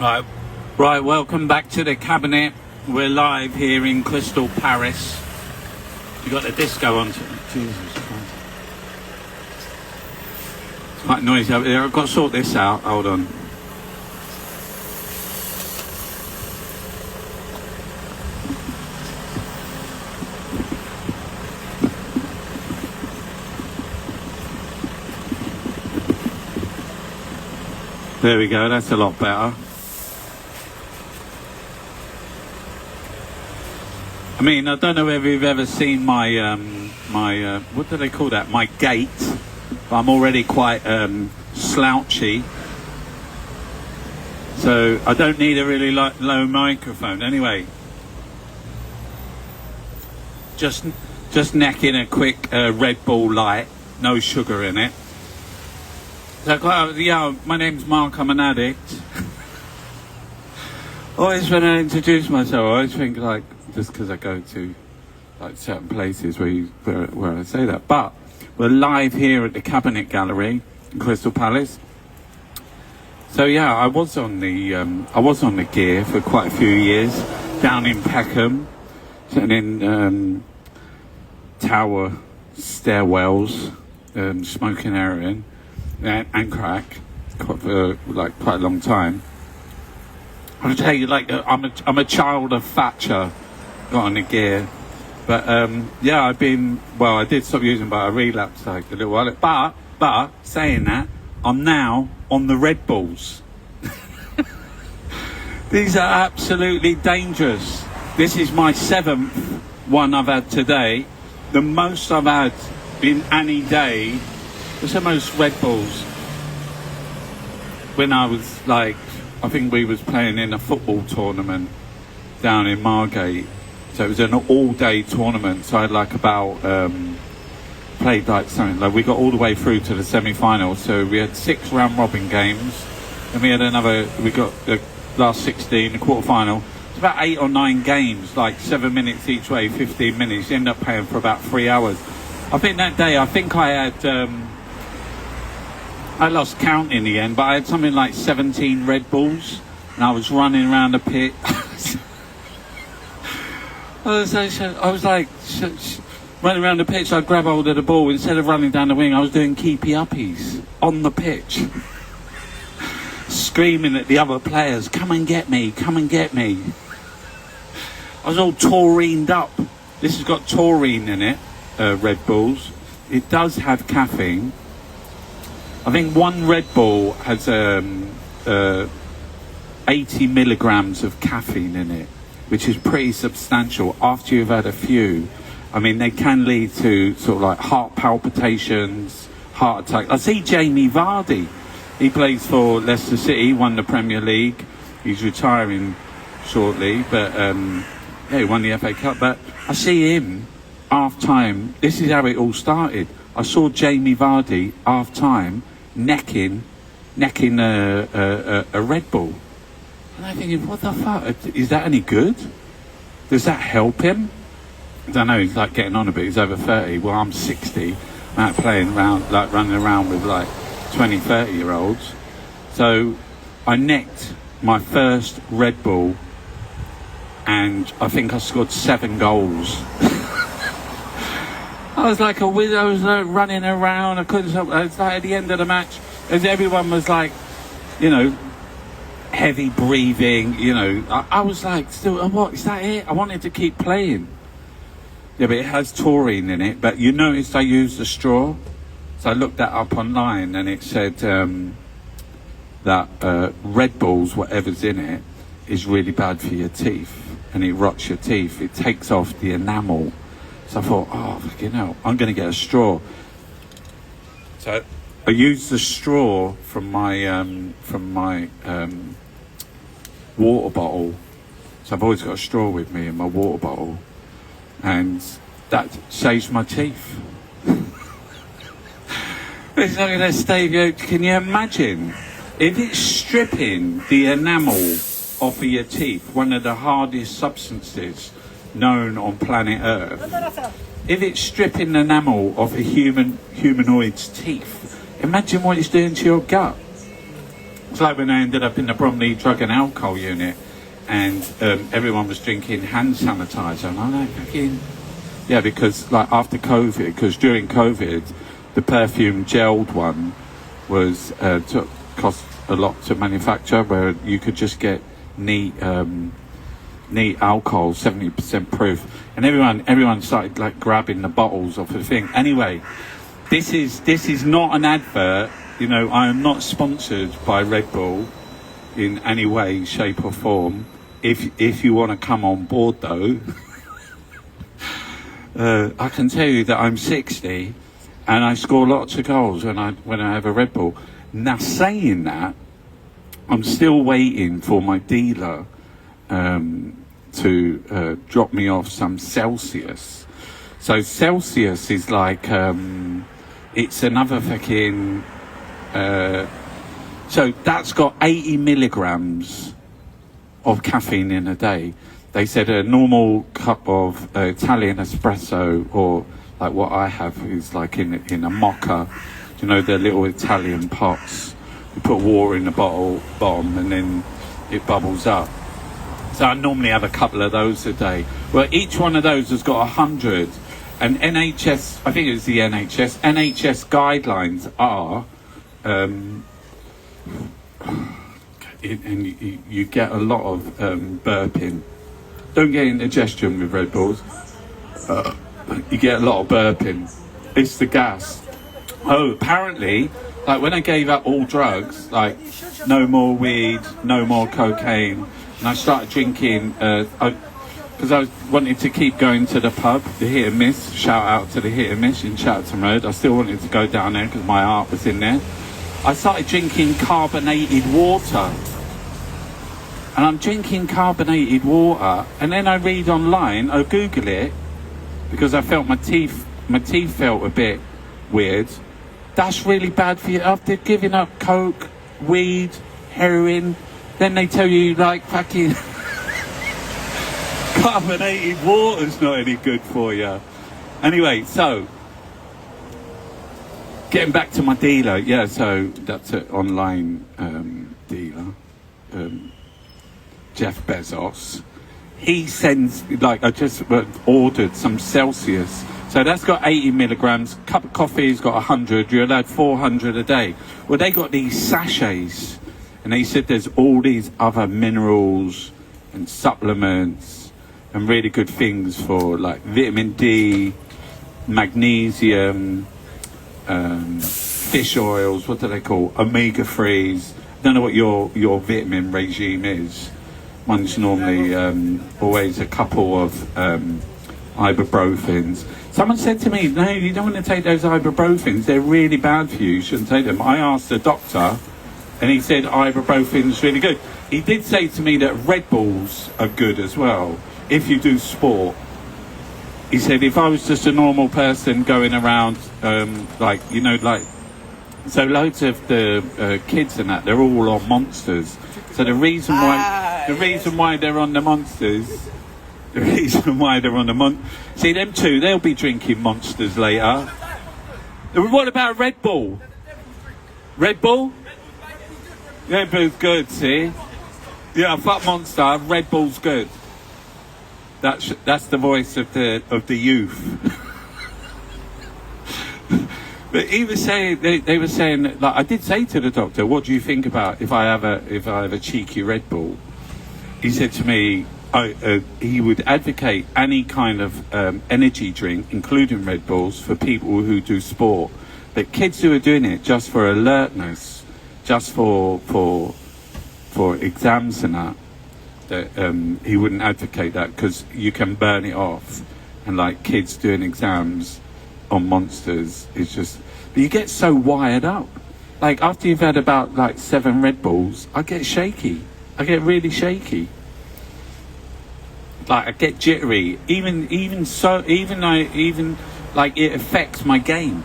Right, right. Welcome back to the cabinet. We're live here in Crystal Paris. You got the disco on. Jesus Christ. It's quite noisy over there. I've got to sort this out. Hold on. There we go. That's a lot better. I mean, I don't know if you've ever seen my what do they call that? My gait. But I'm already quite slouchy, so I don't need a really low microphone. Anyway, just necking a quick Red Bull Light, no sugar in it. So, yeah, my name's Mark. I'm an addict. Always when I introduce myself, I always think like, just because I go to like certain places where I say that. But we're live here at the Cabinet Gallery in Crystal Palace. So yeah, I was on the gear for quite a few years down in Peckham, sitting in tower stairwells, smoking heroin and crack for quite a long time. I'll tell you, I'm a child of Thatcher. Got on the gear, but yeah, I did stop using, but I relapsed like a little while. But saying that, I'm now on the Red Bulls. These are absolutely dangerous. This is my 7th one I've had today. The most I've had in any day. What's the most Red Bulls? When I was I think we was playing in a football tournament down in Margate. So it was an all-day tournament. So I had played something we got all the way through to the semi-final. So we had 6 round-robin games, and we got the last 16, the quarter-final. It's about 8 or 9 games, 7 minutes each way, 15 minutes. You end up paying for about 3 hours. I think that day, I had. I lost count in the end, but I had something like 17 Red Bulls, and I was running around the pit. I was running around the pitch. So I grabbed hold of the ball instead of running down the wing. I was doing keepy uppies on the pitch, screaming at the other players, "Come and get me! Come and get me!" I was all taurined up. This has got taurine in it, Red Bulls. It does have caffeine. I think one Red Bull has 80 milligrams of caffeine in it, which is pretty substantial. After you've had a few, I mean, they can lead to sort of heart palpitations, heart attack. I see Jamie Vardy. He plays for Leicester City, won the Premier League. He's retiring shortly, but he won the FA Cup. But I see him half-time. This is how it all started. I saw Jamie Vardy half-time necking a Red Bull. And I'm thinking, what the fuck? Is that any good? Does that help him? I don't know, he's getting on a bit. He's over 30. Well, I'm 60. I'm out playing around, running around with 20, 30-year-olds. So I necked my first Red Bull, and I think I scored 7 goals. I was like a wizard. I was running around. I couldn't stop. It's at the end of the match, as everyone was heavy breathing. I was still, what is that? It? I wanted to keep playing. Yeah, but it has taurine in it. But you noticed I used a straw, so I looked that up online, and it said that Red Bulls, whatever's in it, is really bad for your teeth, and it rots your teeth. It takes off the enamel. So I thought, I'm going to get a straw. So I used the straw from my water bottle. So I've always got a straw with me in my water bottle, and that saves my teeth. It's not going to save you. Can you imagine if it's stripping the enamel off of your teeth, one of the hardest substances known on planet Earth? If it's stripping the enamel off a humanoid's teeth, imagine what it's doing to your gut. It's like when I ended up in the Bromley Drug and Alcohol Unit, and everyone was drinking hand sanitizer, and I'm like, fucking, yeah, because like after COVID, because during COVID, the perfume gelled one was cost a lot to manufacture, where you could just get neat alcohol, 70% proof, and everyone started like grabbing the bottles off the thing. Anyway, this is not an advert. You know, I am not sponsored by Red Bull in any way, shape or form. If you want to come on board though, I can tell you that I'm 60 and I score lots of goals when I have a Red Bull. Now saying that, I'm still waiting for my dealer to drop me off some Celsius. So Celsius is like it's another fucking so that's got 80 milligrams of caffeine in a day. They said a normal cup of Italian espresso, or like what I have is like in a mocha, you know, the little Italian pots. You put water in the bottom and then it bubbles up. So I normally have a couple of those a day. Well, each one of those has got 100. And NHS, I think it's the NHS guidelines are, and you get a lot of burping. Don't get indigestion with Red Bulls. You get a lot of burping. It's the gas. Oh, apparently, like when I gave up all drugs, like no more weed, no more cocaine, and I started drinking, because I wanted to keep going to the pub, the Hit and Miss. Shout out to the Hit and Miss in Chatterton Road. I still wanted to go down there because my art was in there. I started drinking carbonated water. And I'm drinking carbonated water, and then I read online, I Google it, because I felt my teeth felt a bit weird. That's really bad for you. After giving up coke, weed, heroin, then they tell you like fucking carbonated water's not any good for you. Anyway, so getting back to my dealer, yeah, so that's an online dealer, Jeff Bezos. He sends, like, I just ordered some Celsius. So that's got 80 milligrams. Cup of coffee's got 100. You're allowed 400 a day. Well, they got these sachets, and they said there's all these other minerals and supplements and really good things for like vitamin D, magnesium, fish oils. What do they call omega-3s? I don't know what your vitamin regime is. One's normally always a couple of ibuprofens. Someone said to me, no, you don't want to take those ibuprofens. They're really bad for you. You shouldn't take them. I asked the doctor, and he said ibuprofen's really good. He did say to me that Red Bulls are good as well, if you do sport. He said if I was just a normal person going around, like, you know, like, so loads of the kids and that, they're all on Monsters. So the reason why they're on the Monsters, see them two, they'll be drinking Monsters later. What about Red Bull? Red Bull? Red Bull's good, see? Yeah, fuck Monster, Red Bull's good. That's the voice of the youth. But he was saying, they were saying, like, I did say to the doctor, what do you think about if I have a cheeky Red Bull? He said to me, he would advocate any kind of energy drink, including Red Bulls, for people who do sport. But kids who are doing it just for alertness, just for exams and that, he wouldn't advocate that, because you can burn it off. And like kids doing exams on Monsters, it's just, but you get so wired up. Like after you've had about like 7 Red Bulls, I get shaky. I get really shaky. Like I get jittery. Even like it affects my game.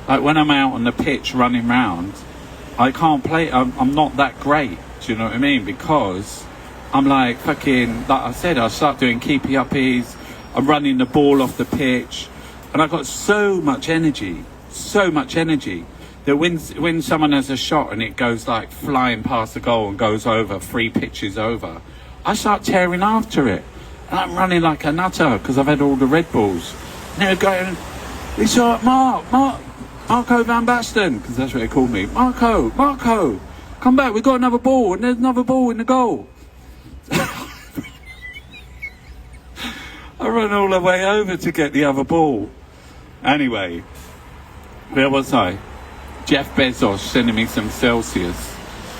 Like when I'm out on the pitch running round, I can't play. I'm not that great. Do you know what I mean? Because I'm like fucking, like I said, I start doing keepy uppies. I'm running the ball off the pitch. And I've got so much energy that when someone has a shot and it goes like flying past the goal and goes over 3 pitches over, I start tearing after it. And I'm running like a nutter because I've had all the Red Bulls. And they're going, it's all right, Marco Van Basten, because that's what they call me. Marco, come back, we've got another ball, and there's another ball in the goal. I run all the way over to get the other ball. Anyway, where was I? Jeff Bezos sending me some Celsius.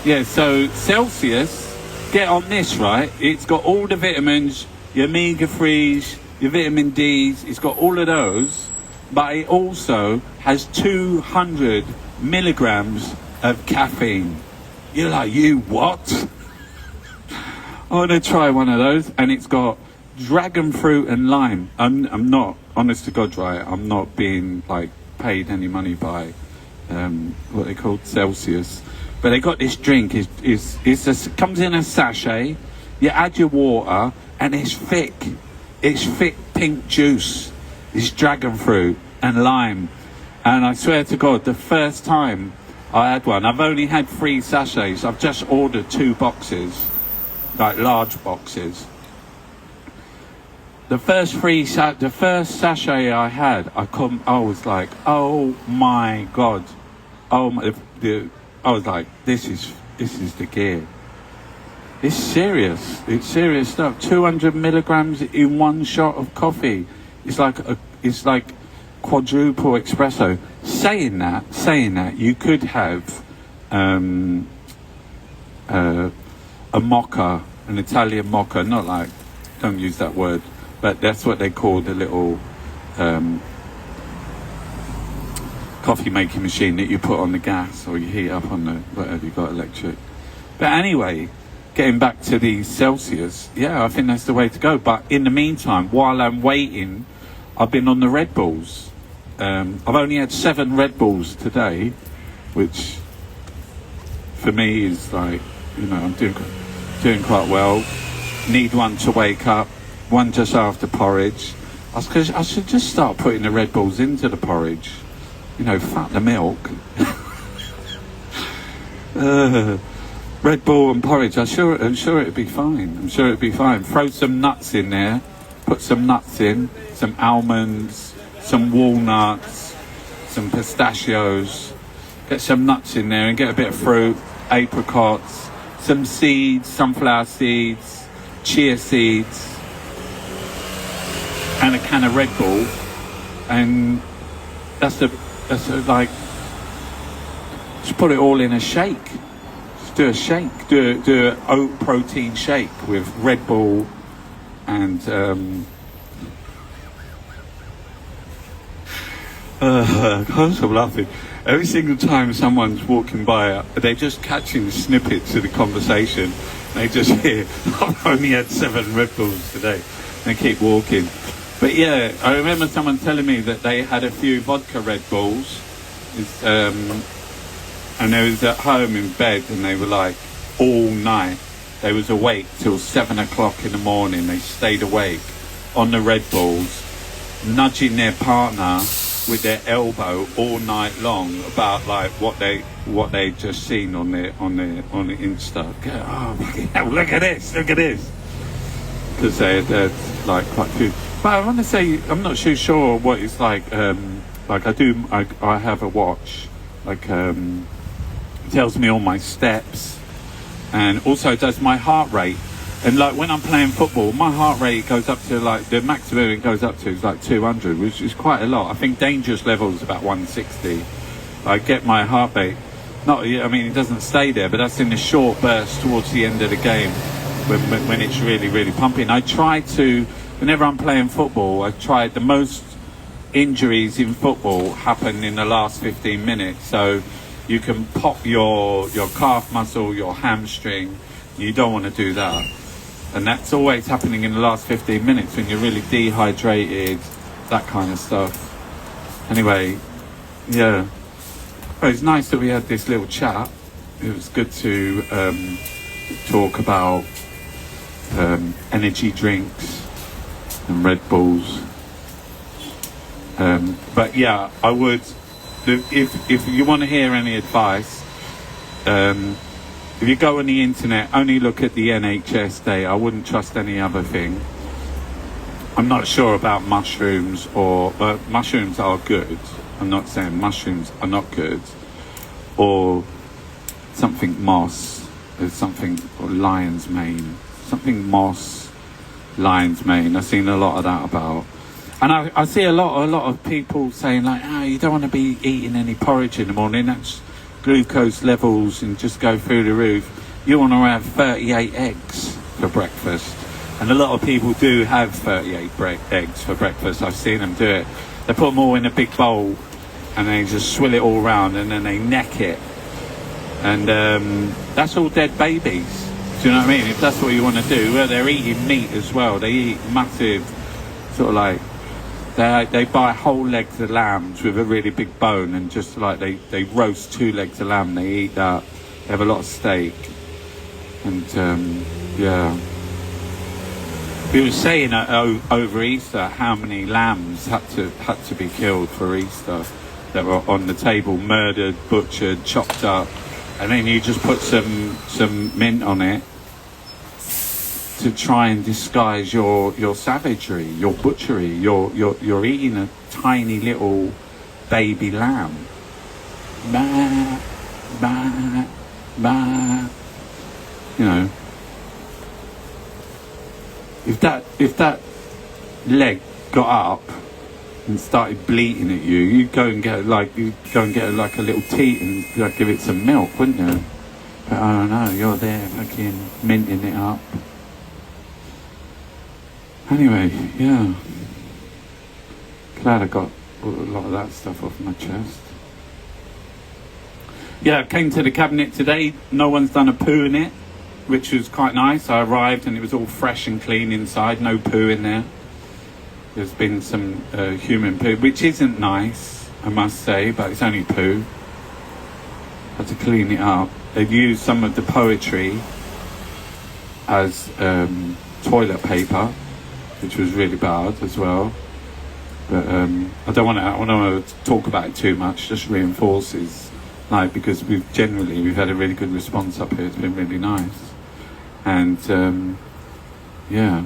Yeah, so Celsius, get on this, right? It's got all the vitamins, your omega-3s, your vitamin Ds, it's got all of those, but it also has 200 milligrams of caffeine. You're like, you what? I want to try one of those, and it's got dragon fruit and lime. I'm not, honest to God, right, I'm not being like paid any money by what they call Celsius, but they got this drink. It comes in a sachet. You add your water, and it's thick. It's thick pink juice. It's dragon fruit and lime. And I swear to God, the first time I had one, I've only had 3 sachets. I've just ordered 2 boxes, like large boxes. The first sachet I had, I was like, oh my God. I was like, this is the gear. It's serious. It's serious stuff. 200 milligrams in one shot of coffee. It's like quadruple espresso. Saying that, you could have a mocha, an Italian mocha. Not like, don't use that word, but that's what they call the little coffee making machine that you put on the gas or you heat up on the whatever you got electric. But anyway, getting back to the Celsius, yeah, I think that's the way to go. But in the meantime, while I'm waiting, I've been on the Red Bulls. I've only had 7 Red Bulls today, which for me is like, you know, I'm doing quite well. Need one to wake up, one just after porridge. I should just start putting the Red Bulls into the porridge. You know, fuck the milk. Red Bull and porridge, I'm sure it'd be fine. Throw some nuts in there. Put some nuts in, some almonds, some walnuts, some pistachios. Get some nuts in there and get a bit of fruit, apricots, some seeds, sunflower seeds, chia seeds, and a can of Red Bull. And that's like, just put it all in a shake. Just do a shake. Do an oat protein shake with Red Bull and I can't stop laughing. Every single time someone's walking by, they're just catching snippets of the conversation. They just hear, I've only had 7 Red Bulls today. They keep walking. But yeah, I remember someone telling me that they had a few vodka Red Bulls, and they was at home in bed, and they were like, all night, they was awake till 7 o'clock in the morning. They stayed awake on the Red Bulls, nudging their partner with their elbow all night long about like what they just seen on the Insta. Oh, look at this, because they had like quite a few. But I want to say, I'm not too sure what it's like. Like I have a watch, like it tells me all my steps, and also does my heart rate. And like when I'm playing football, my heart rate goes up to like, the maximum it goes up to is like 200, which is quite a lot. I think dangerous level is about 160. I get my heart rate, I mean, it doesn't stay there, but that's in a short burst towards the end of the game when it's really, really pumping. I try to, whenever I'm playing football, the most injuries in football happen in the last 15 minutes. So you can pop your calf muscle, your hamstring. You don't want to do that. And that's always happening in the last 15 minutes when you're really dehydrated, that kind of stuff. Anyway, yeah. Well, it's nice that we had this little chat. It was good to talk about energy drinks and Red Bulls. But yeah, I would if you want to hear any advice, if you go on the internet, only look at the NHS data. I wouldn't trust any other thing. I'm not sure about mushrooms, but mushrooms are good. I'm not saying mushrooms are not good. Or something moss, or something, or lion's mane. Something moss, lion's mane. I've seen a lot of that about. And I see a lot of people saying like, you don't want to be eating any porridge in the morning. That's glucose levels and just go through the roof. You want to have 38 eggs for breakfast. And a lot of people do have 38 eggs for breakfast. I've seen them do it. They put them all in a big bowl and they just swill it all around and then they neck it. And that's all dead babies. Do you know what I mean? If that's what you want to do. Well, they're eating meat as well. They eat massive, sort of like, they buy whole legs of lambs with a really big bone and just like they roast 2 legs of lamb. They eat that. They have a lot of steak. And yeah. He was saying over Easter how many lambs had to be killed for Easter that were on the table, murdered, butchered, chopped up, and then you just put some mint on it to try and disguise your savagery, your butchery. You're eating a tiny little baby lamb. Bah, bah, bah. You know. If that leg got up and started bleating at you, you'd go and get like a little teat and like, give it some milk, wouldn't you? But I don't know, you're there fucking minting it up. Anyway, yeah. Glad I got a lot of that stuff off my chest. Yeah, I came to the cabinet today. No one's done a poo in it, which was quite nice. I arrived and it was all fresh and clean inside, no poo in there. There's been some human poo, which isn't nice, I must say, but it's only poo. Had to clean it up. They've used some of the poetry as toilet paper, which was really bad as well. But I don't want to talk about it too much, just reinforces, like, because we've had a really good response up here. It's been really nice. And yeah,